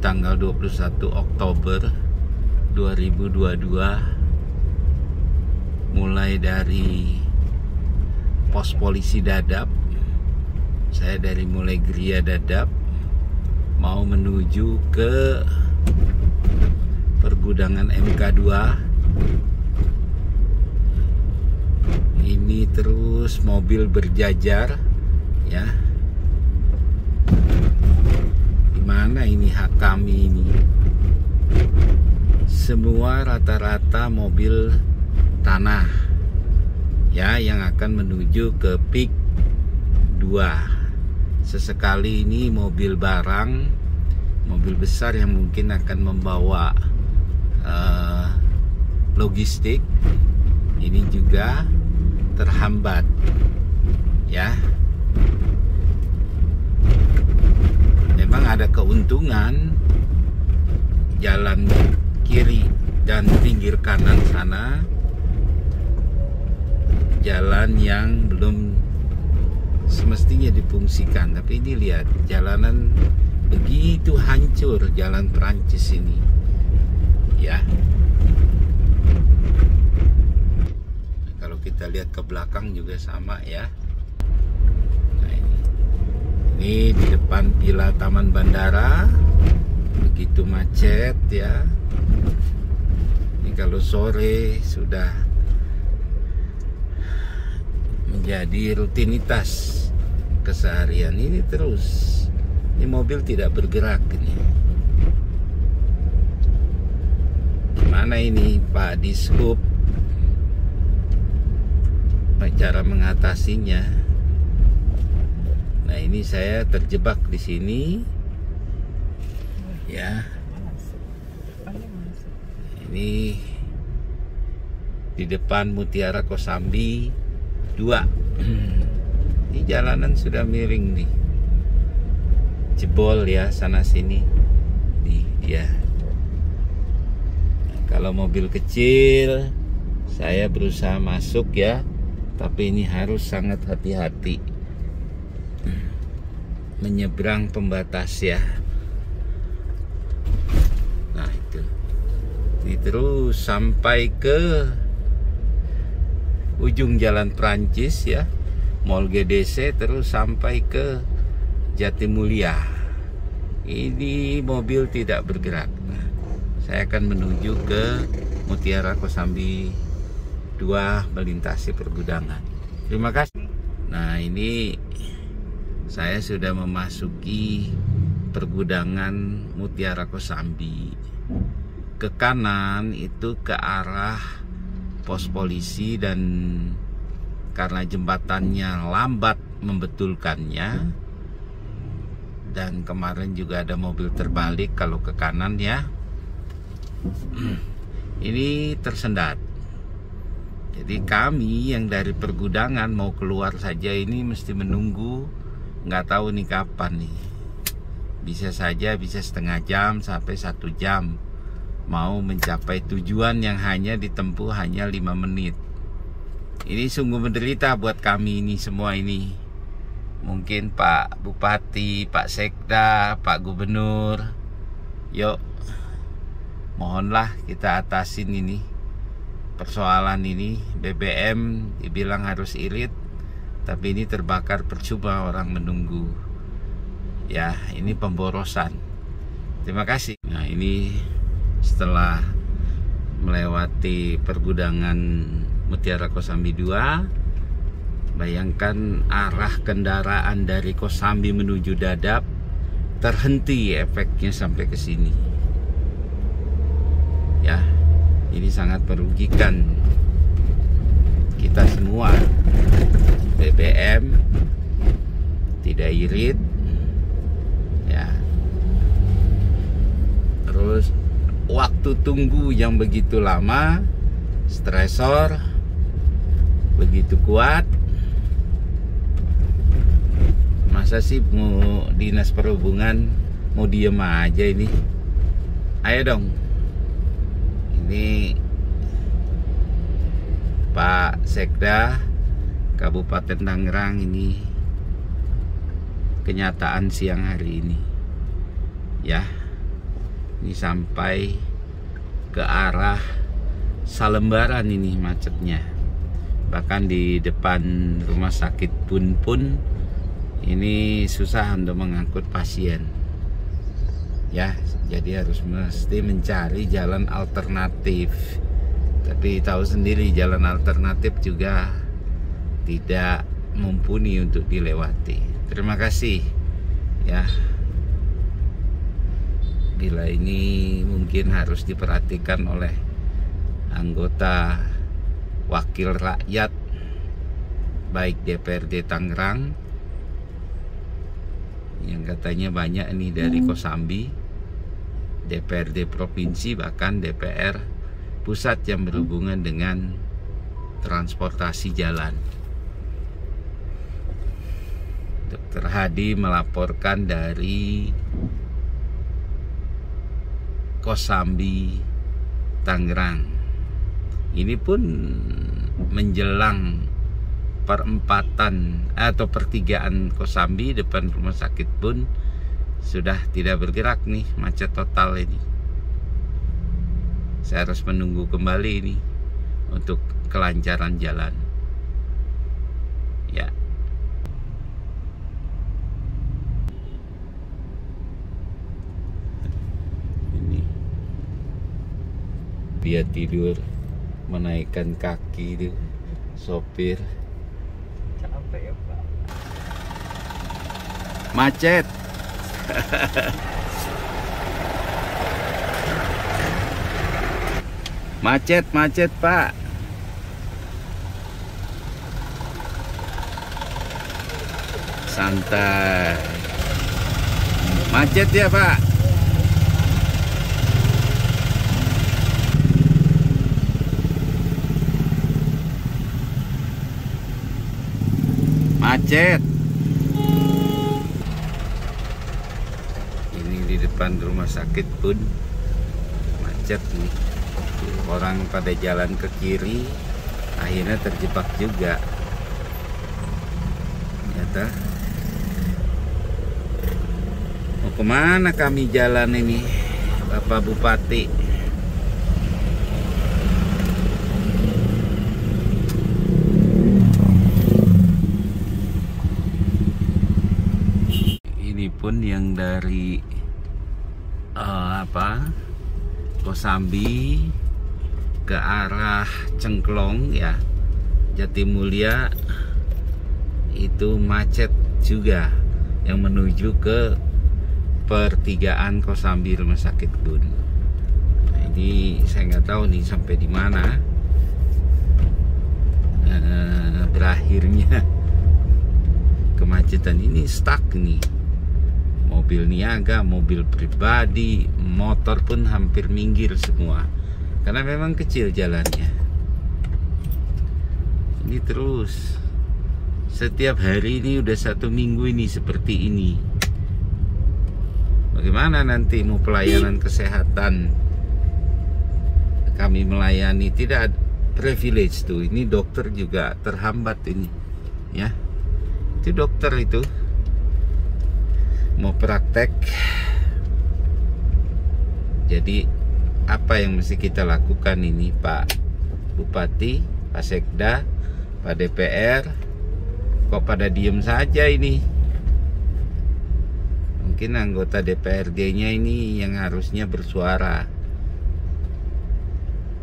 tanggal 21 Oktober 2022, mulai dari pos polisi Dadap. Saya dari mulai Gria Dadap mau menuju ke pergudangan MK2. Ini terus mobil berjajar ya. Di mana ini hak kami ini? Semua rata-rata mobil tanah ya yang akan menuju ke PIK 2. Sesekali ini mobil barang, mobil besar yang mungkin akan membawa logistik, ini juga terhambat ya. Memang ada keuntungan jalan kiri dan pinggir kanan sana, jalan yang belum semestinya difungsikan. Tapi ini lihat, jalanan begitu hancur, jalan Perancis ini ya. Kalau kita lihat ke belakang juga sama ya. Nah, ini di depan Villa Taman Bandara begitu macet ya. Ini kalau sore sudah menjadi rutinitas keseharian. Ini terus, ini mobil tidak bergerak ini. Gimana ini Pak Dishub cara mengatasinya? Nah, ini saya terjebak di sini ya. Ini di depan Mutiara Kosambi 2. Ini jalanan sudah miring nih, jebol ya sana sini nih ya. Nah, kalau mobil kecil saya berusaha masuk ya, tapi ini harus sangat hati-hati menyeberang pembatas ya. Nah itu, ini terus sampai ke ujung jalan Perancis ya, Mall GDC, terus sampai ke Jatimulia. Ini mobil tidak bergerak. Nah, saya akan menuju ke Mutiara Kosambi 2 melintasi pergudangan. Terima kasih. Nah, ini saya sudah memasuki pergudangan Mutiara Kosambi. Ke kanan itu ke arah pos polisi, dan karena jembatannya lambat membetulkannya, dan kemarin juga ada mobil terbalik kalau ke kanan ya, ini tersendat. Jadi kami yang dari pergudangan mau keluar saja ini mesti menunggu, nggak tahu nih kapan nih. Bisa saja bisa setengah jam sampai 1 jam mau mencapai tujuan yang hanya ditempuh hanya 5 menit. Ini sungguh menderita buat kami ini semua ini. Mungkin Pak Bupati, Pak Sekda, Pak Gubernur, yuk mohonlah kita atasin ini persoalan ini. BBM dibilang harus irit, tapi ini terbakar percuma orang menunggu ya. Ini pemborosan. Terima kasih. Nah, ini setelah melewati pergudangan Mutiara Kosambi 2, bayangkan arah kendaraan dari Kosambi menuju Dadap terhenti efeknya sampai ke sini ya. Ini sangat merugikan kita semua. BBM tidak irit ya, terus waktu tunggu yang begitu lama, stresor begitu kuat. Masa sih mau dinas perhubungan mau diem aja ini? Ayo dong. Ini Pak Sekda Kabupaten Tangerang, ini kenyataan siang hari ini ya. Ini sampai ke arah Salembaran ini macetnya. Bahkan di depan rumah sakit pun ini susah untuk mengangkut pasien. Ya, jadi harus mesti mencari jalan alternatif. Tapi tahu sendiri jalan alternatif juga tidak mumpuni untuk dilewati. Terima kasih ya. Bila ini mungkin harus diperhatikan oleh anggota wakil rakyat baik DPRD Tangerang yang katanya banyak ini dari Kosambi, DPRD provinsi, bahkan DPR pusat yang berhubungan dengan transportasi jalan. Dr. Hadi melaporkan dari Kosambi, Tangerang. Ini pun menjelang perempatan atau pertigaan Kosambi depan rumah sakit pun sudah tidak bergerak nih, macet total ini. Saya harus menunggu kembali ini untuk kelancaran jalan. Ya. Ini dia tidur menaikkan kaki itu sopir. Capek ya, Pak. Macet. Macet, Pak. Santai. Macet ya, Pak. Macet. Ini di depan rumah sakit pun macet nih. Orang pada jalan ke kiri, akhirnya terjebak juga. Ternyata mau kemana kami jalan ini, Bapak Bupati? Ini pun yang dari Kosambi ke arah Cengklong ya, Jatimulya itu macet juga yang menuju ke pertigaan Kosambi rumah sakit pun. Nah, ini saya nggak tahu nih sampai di mana berakhirnya kemacetan ini. Stuck nih, mobil niaga, mobil pribadi, motor pun hampir minggir semua. Karena memang kecil jalannya. Ini terus setiap hari ini udah 1 minggu ini seperti ini. Bagaimana nanti mau pelayanan kesehatan? Kami melayani tidak privilege tuh. Ini dokter juga terhambat ini, ya. Itu dokter itu mau praktek. Jadi apa yang mesti kita lakukan ini, Pak Bupati, Pak Sekda, Pak DPR? Kok pada diem saja ini? Mungkin anggota DPRD-nya ini yang harusnya bersuara.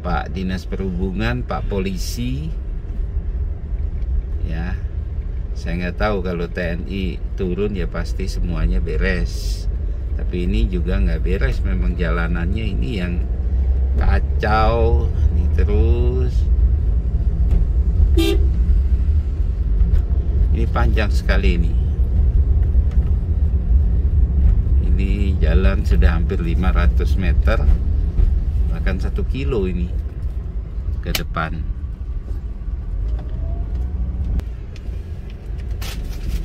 Pak Dinas Perhubungan, Pak Polisi, ya. Saya nggak tahu kalau TNI turun ya pasti semuanya beres. Tapi ini juga nggak beres, memang jalanannya ini yang kacau. Ini terus ini panjang sekali ini. Ini jalan sudah hampir 500 meter, bahkan 1 kilo ini ke depan.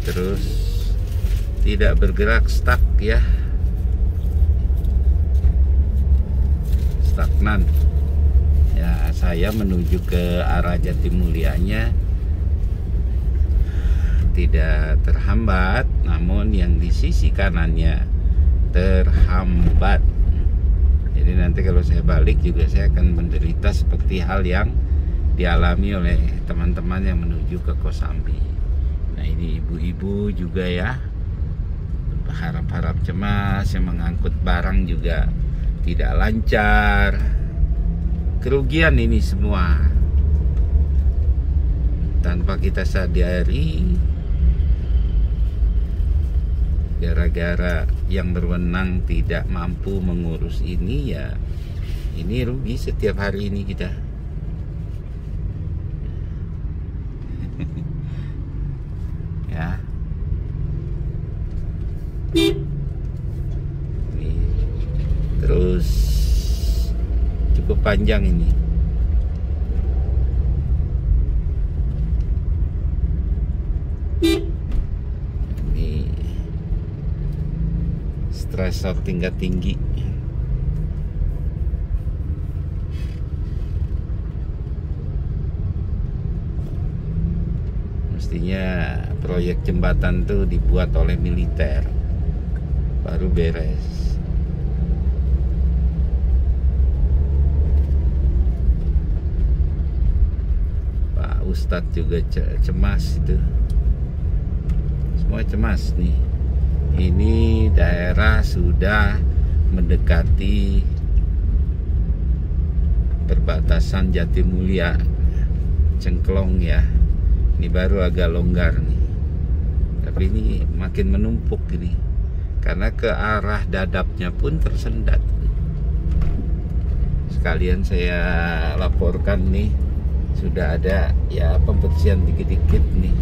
Terus tidak bergerak, stuck ya, stagnan ya. Saya menuju ke arah Jatimulyanya tidak terhambat, namun yang di sisi kanannya terhambat. nanti kalau saya balik juga saya akan menderita seperti hal yang dialami oleh teman-teman yang menuju ke Kosambi. Nah ini ibu-ibu juga ya, harap-harap cemas, yang mengangkut barang juga tidak lancar. Kerugian ini semua tanpa kita sadari, gara-gara yang berwenang tidak mampu mengurus ini, ya ini rugi setiap hari ini kita. Ya. Ini terus cukup panjang ini. Ini stresor tingkat tinggi. Mestinya proyek jembatan tuh dibuat oleh militer baru beres. Pak Ustadz juga cemas itu. Semua cemas nih. Ini daerah sudah mendekati perbatasan Jatimulya, Cengklong ya. Ini baru agak longgar nih. Tapi ini makin menumpuk ini. Karena ke arah Dadapnya pun tersendat. Sekalian saya laporkan nih, sudah ada ya pembersihan dikit-dikit nih.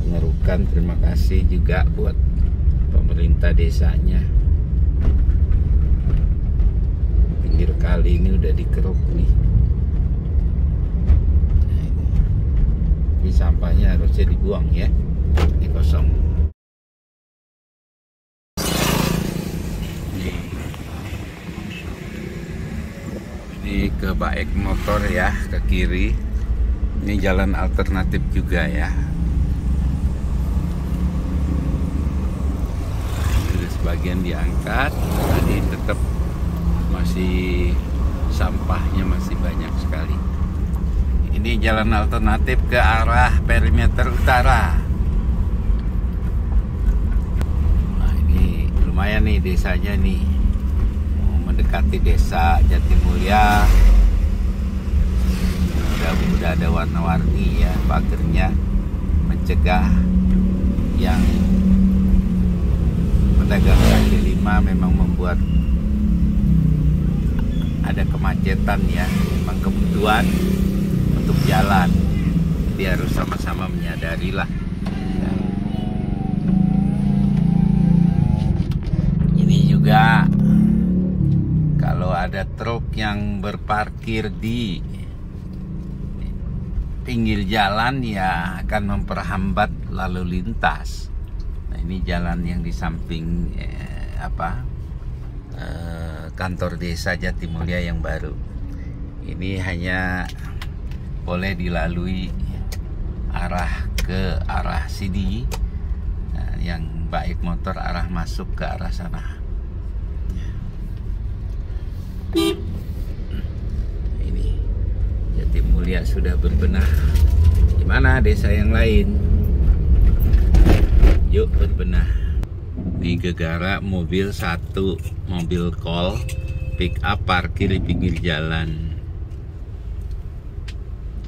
Pengerukan, terima kasih juga buat pemerintah desanya. Pinggir kali ini udah dikeruk nih. Ini sampahnya harusnya dibuang ya. Ini kosong. Ini ke Baek Motor ya, ke kiri. Ini jalan alternatif juga ya. Sudah sebagian diangkat, tadi tetap masih sampahnya masih banyak sekali. Ini jalan alternatif ke arah perimeter utara. Nah ini lumayan nih desanya nih, mau mendekati desa Jatimulya. Udah ada warna-warni ya pagernya, mencegah yang pedagang kaki lima memang membuat ada kemacetan ya, memang kebutuhan untuk jalan, jadi harus sama-sama menyadari lah ya. Ini juga kalau ada truk yang berparkir di pinggir jalan ya akan memperhambat lalu lintas. Nah ini jalan yang di samping kantor desa Jatimulya yang baru. Ini hanya boleh dilalui ke arah sini, nah, yang Baek Motor arah masuk ke arah sana. Ini Jatimulya sudah berbenah. Gimana desa yang lain? Yuk berbenah. Ini gegara mobil satu, mobil kol pick up parkir di pinggir jalan.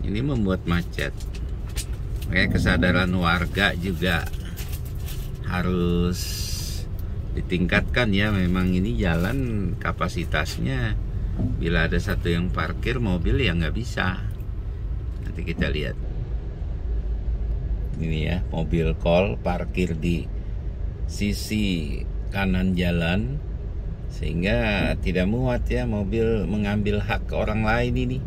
Ini membuat macet. Makanya kesadaran warga juga harus ditingkatkan ya. Memang ini jalan kapasitasnya, bila ada satu yang parkir mobil ya nggak bisa. Nanti kita lihat. Ini ya, mobil kol parkir di sisi kanan jalan, sehingga tidak muat ya mobil mengambil hak orang lain ini.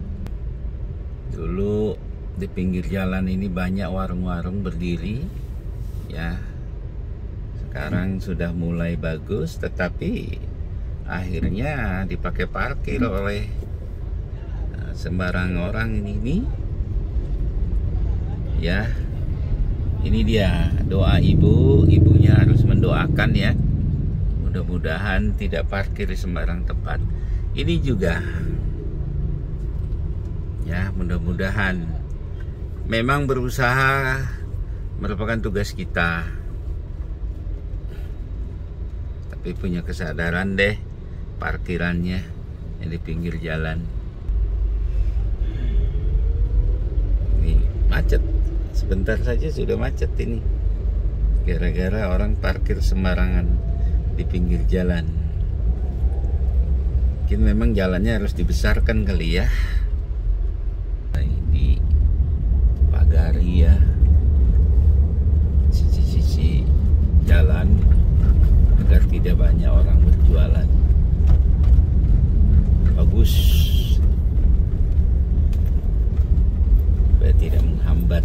Dulu di pinggir jalan ini banyak warung-warung berdiri ya. Sekarang sudah mulai bagus, tetapi akhirnya dipakai parkir oleh sembarang orang ini ya. Ini dia doa ibunya harus mendoakan ya, mudah-mudahan tidak parkir di sembarang tempat. Ini juga ya, mudah-mudahan memang berusaha merupakan tugas kita, tapi punya kesadaran deh parkirannya yang di pinggir jalan. Ini macet, sebentar saja sudah macet ini, gara-gara orang parkir sembarangan di pinggir jalan. Mungkin memang jalannya harus dibesarkan kali ya. Nah, ini pagari ya, sisi-sisi jalan agar tidak banyak orang berjualan. Bagus, supaya tidak menghambat.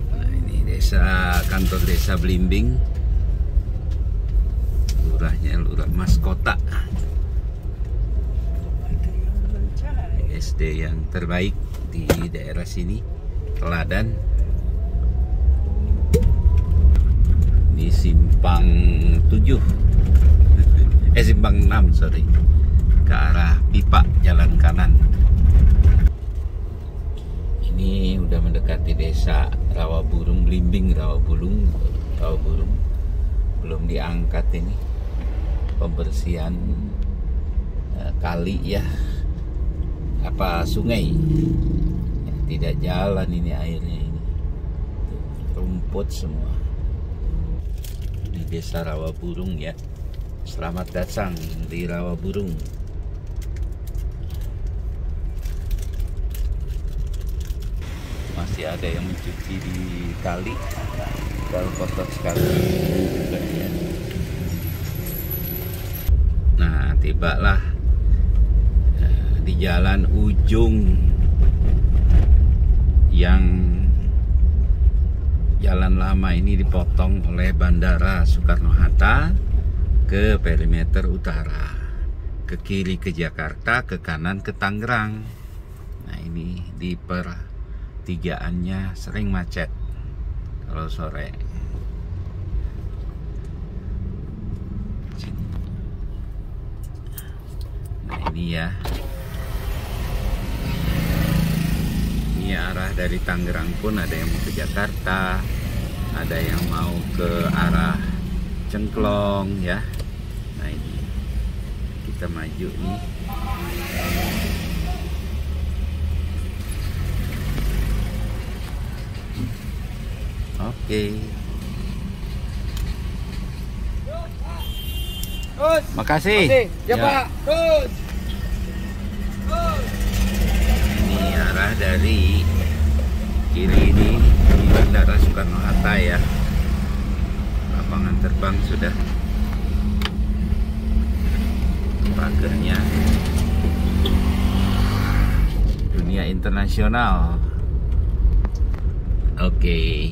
Nah, ini kantor desa Blimbing, lurahnya Lurah Mas Kota. SD yang terbaik di daerah sini, teladan. Ini simpang 7 simpang 6 sorry, ke arah Pipa jalan kanan. Ini udah mendekati desa Rawaburung, Blimbing, Rawaburung belum diangkat ini pembersihan kali ya, apa sungai ya, tidak jalan ini airnya, ini rumput semua di desa Rawaburung ya. Selamat datang di Rawaburung. Masih ada yang mencuci di kali, kalau kotor sekali juga ya. Nah, tibalah di jalan ujung yang jalan lama ini dipotong oleh Bandara Soekarno-Hatta ke perimeter utara, ke kiri ke Jakarta, ke kanan ke Tangerang. Nah, ini di pertigaannya sering macet kalau sore. Nah, ini ya, ini arah dari Tangerang pun ada yang mau ke Jakarta, ada yang mau ke arah Cengklong ya. Nah, ini kita maju nih. Oke. Makasih. Ya, Pak. Terus. Ini arah dari kiri ini di Bandara Soekarno-Hatta ya. Lapangan terbang sudah, pagernya dunia internasional. Oke.